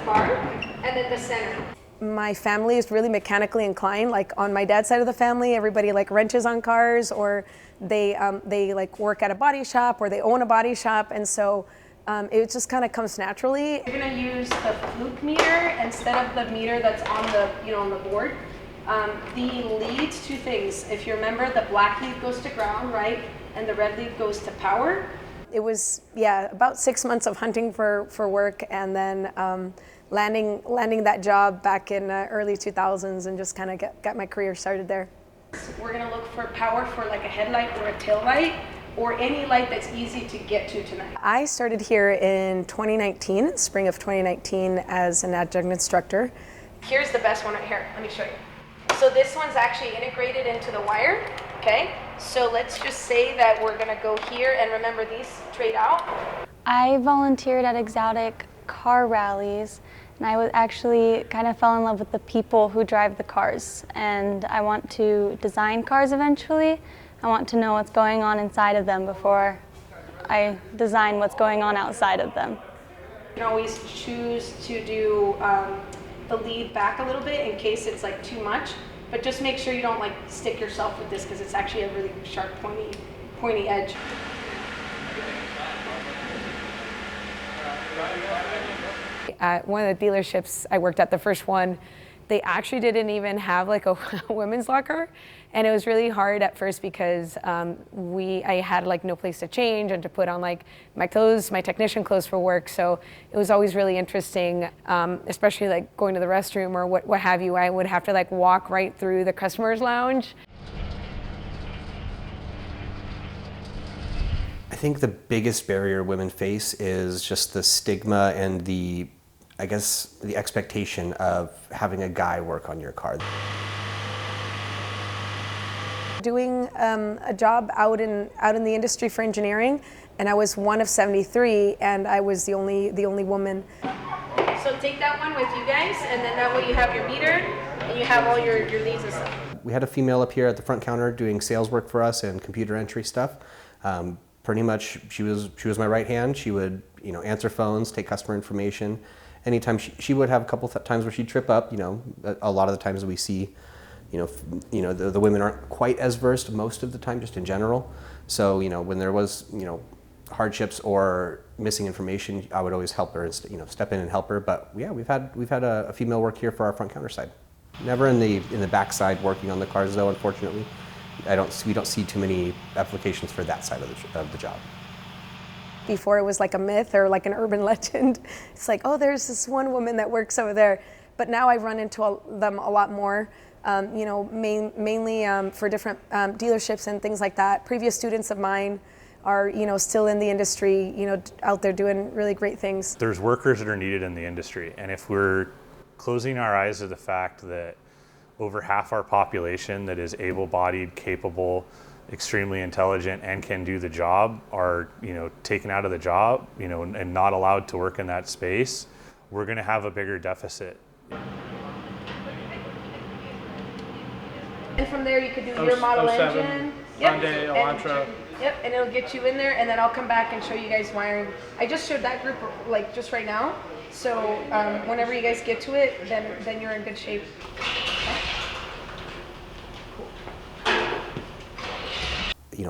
car, and then the center. My family is really mechanically inclined. Like on my dad's side of the family, everybody like wrenches on cars, or they like work at a body shop, or they own a body shop, and so it just kind of comes naturally. You're gonna use the fluke meter instead of the meter that's on the on the board. The leads, two things. If you remember, the black lead goes to ground, right, and the red lead goes to power. It was about 6 months of hunting for work, and then landing that job back in early 2000s, and just kind of got my career started there. We're gonna look for power for like a headlight or a tail light, or any light that's easy to get to tonight. I started here in 2019, spring of 2019, as an adjunct instructor. Here's the best one right here. Let me show you. So this one's actually integrated into the wire, okay? So let's just say that we're gonna go here, and remember these trade out. I volunteered at exotic car rallies, and I was actually kind of fell in love with the people who drive the cars, and I want to design cars eventually. I want to know what's going on inside of them before I design what's going on outside of them. You can always choose to do the lead back a little bit in case it's like too much, but just make sure you don't like stick yourself with this, because it's actually a really sharp, pointy edge. At one of the dealerships I worked at, the first one, they actually didn't even have like a women's locker, and it was really hard at first because I had like no place to change and to put on like my clothes, my technician clothes for work. So it was always really interesting, especially like going to the restroom or what have you. I would have to like walk right through the customer's lounge. I think the biggest barrier women face is just the stigma and the expectation of having a guy work on your car. Doing a job out in the industry for engineering, and I was one of 73, and I was the only woman. So take that one with you guys, and then that way you have your meter and you have all your leads and stuff. We had a female up here at the front counter doing sales work for us and computer entry stuff. Pretty much, she was my right hand. She would answer phones, take customer information. Anytime she would have a couple times where she'd trip up. A lot of the times we see, the women aren't quite as versed most of the time, just in general. So when there was hardships or missing information, I would always help her and step in and help her. But yeah, we've had a female work here for our front counter side. Never in the back side working on the cars though, unfortunately. We don't see too many applications for that side of the job. Before it was like a myth or like an urban legend. It's like, oh, there's this one woman that works over there. But now I run into them a lot more, mainly for different dealerships and things like that. Previous students of mine are, still in the industry, out there doing really great things. There's workers that are needed in the industry, and if we're closing our eyes to the fact that over half our population that is able-bodied, capable, extremely intelligent, and can do the job are, taken out of the job, and not allowed to work in that space, we're going to have a bigger deficit. And from there you could do your model 07, engine. Hyundai, Elantra. Yep, and it'll get you in there, and then I'll come back and show you guys wiring. I just showed that group like just right now, so whenever you guys get to it, then you're in good shape.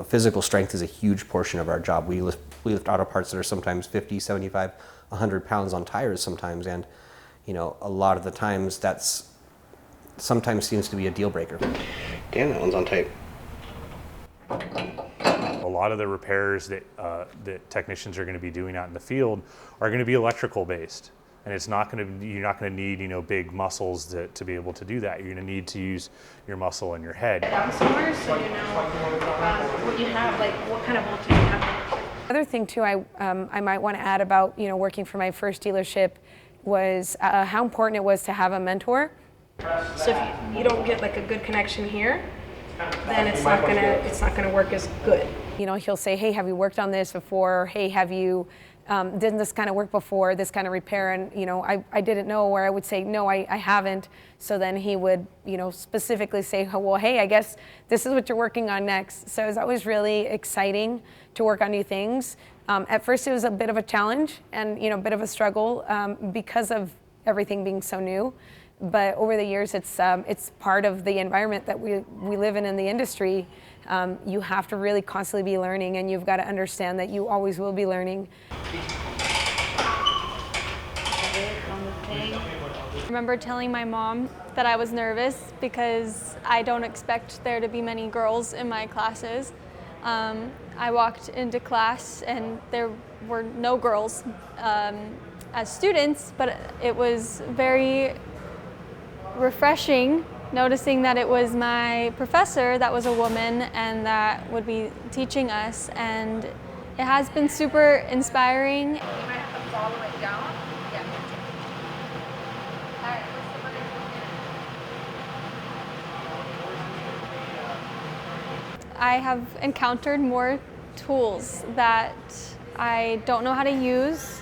Physical strength is a huge portion of our job. We lift auto parts that are sometimes 50, 75, 100 pounds on tires sometimes, and a lot of the times that's sometimes seems to be a deal breaker. Damn, that one's on tape. A lot of the repairs that technicians are going to be doing out in the field are going to be electrical based, and you're not going to need big muscles to be able to do that. You're going to need to use your muscle in your head. Down somewhere, so what you have, like what kind of voltage you have. Another thing too, I might want to add about working for my first dealership was how important it was to have a mentor. So if you don't get like a good connection here, then it's not gonna work as good. He'll say, hey, have you worked on this before? Hey, have you done this kind of work before, this kind of repair? And I didn't know, or I would say, no, I haven't. So then he would specifically say, oh, well, hey, I guess this is what you're working on next. So it was always really exciting to work on new things. At first it was a bit of a challenge and a bit of a struggle because of everything being so new. But over the years, it's part of the environment that we live in the industry. You have to really constantly be learning, and you've got to understand that you always will be learning. I remember telling my mom that I was nervous because I don't expect there to be many girls in my classes. I walked into class and there were no girls as students, but it was very refreshing noticing that it was my professor that was a woman and that would be teaching us, and it has been super inspiring. You might have to follow it down. Yeah. All right, I have encountered more tools that I don't know how to use,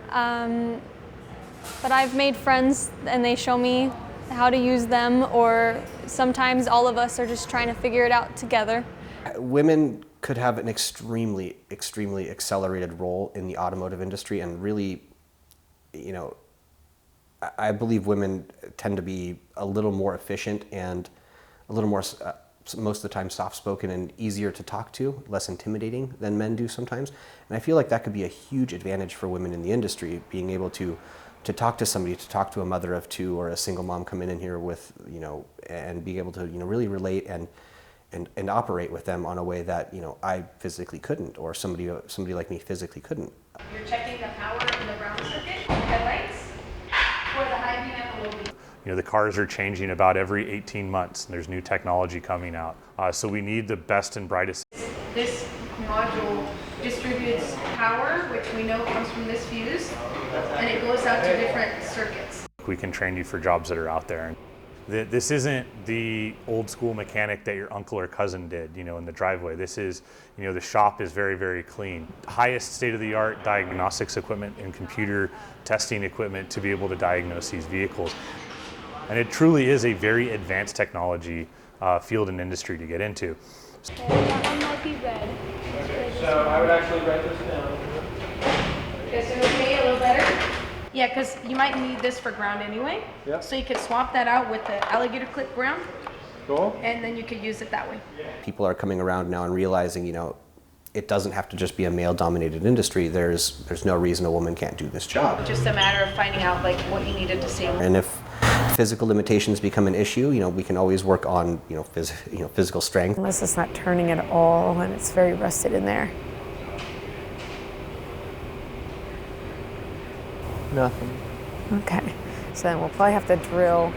but I've made friends and they show me how to use them, or sometimes all of us are just trying to figure it out together. Women could have an extremely accelerated role in the automotive industry, and really, you know, I believe women tend to be a little more efficient and a little more, most of the time, soft-spoken and easier to talk to, less intimidating than men do sometimes. And I feel like that could be a huge advantage for women in the industry, being able to talk to somebody, to talk to a mother of two or a single mom coming in here with, you know, and being able to, you know, really relate and operate with them on a way that, you know, I physically couldn't, or somebody like me physically couldn't. you're checking the power in the ground circuit, headlights, for the high beam and the low beam. You know, the cars are changing about every 18 months, and there's new technology coming out. So we need the best and brightest. This module distributes power, which we know comes from this fuse, and it goes out to different circuits. We can train you for jobs that are out there. This isn't the old school mechanic that your uncle or cousin did, you know, in the driveway. This is, you know, the shop is very, very clean. Highest state-of-the-art diagnostics equipment and computer testing equipment to be able to diagnose these vehicles. And it truly is a very advanced technology field and industry to get into. That one might be red. Okay, so I would actually write this down. Is it okay, a little better? Yeah, because you might need this for ground anyway. Yep. So you could swap that out with the alligator clip ground, Cool. and then you could use it that way. People are coming around now and realizing, you know, it doesn't have to just be a male-dominated industry. There's no reason a woman can't do this job. Just a matter of finding out like what you needed to see. And if physical limitations become an issue, you know, we can always work on, you know, physical strength. Unless it's not turning at all and it's very rusted in there. Nothing. Okay, so then we'll probably have to drill.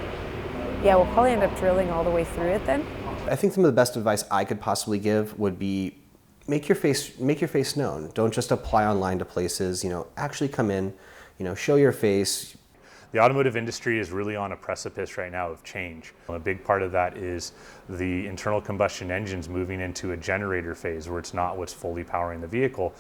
Yeah, we'll probably end up drilling all the way through it then. I think some of the best advice I could possibly give would be make your face known. Don't just apply online to places, you know, actually come in, you know, show your face. The automotive industry is really on a precipice right now of change. A big part of that is the internal combustion engines moving into a generator phase where it's not what's fully powering the vehicle.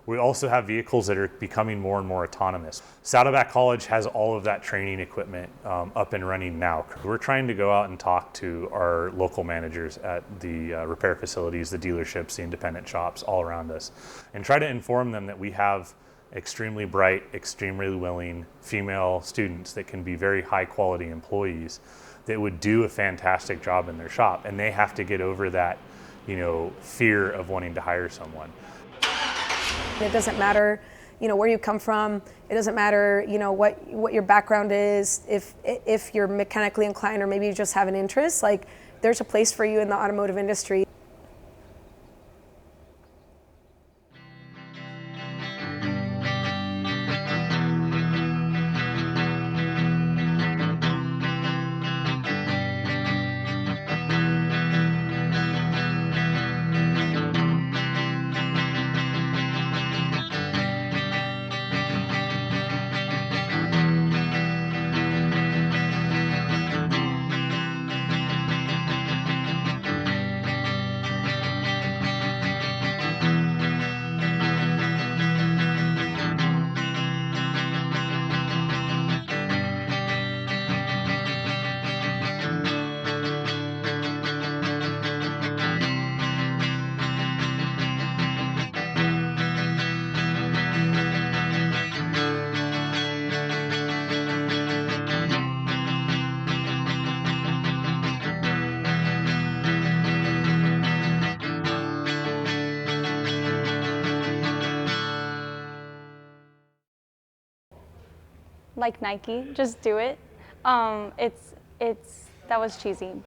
We also have vehicles that are becoming more and more autonomous. Saddleback College has all of that training equipment up and running now. We're trying to go out and talk to our local managers at the repair facilities, the dealerships, the independent shops all around us, and try to inform them that we have extremely bright, extremely willing female students that can be very high quality employees that would do a fantastic job in their shop, and they have to get over that, you know, fear of wanting to hire someone. It doesn't matter, you know, where you come from. It doesn't matter, you know, what your background is. If you're mechanically inclined or maybe you just have an interest, like there's a place for you in the automotive industry. like Nike, just do it. That was cheesy.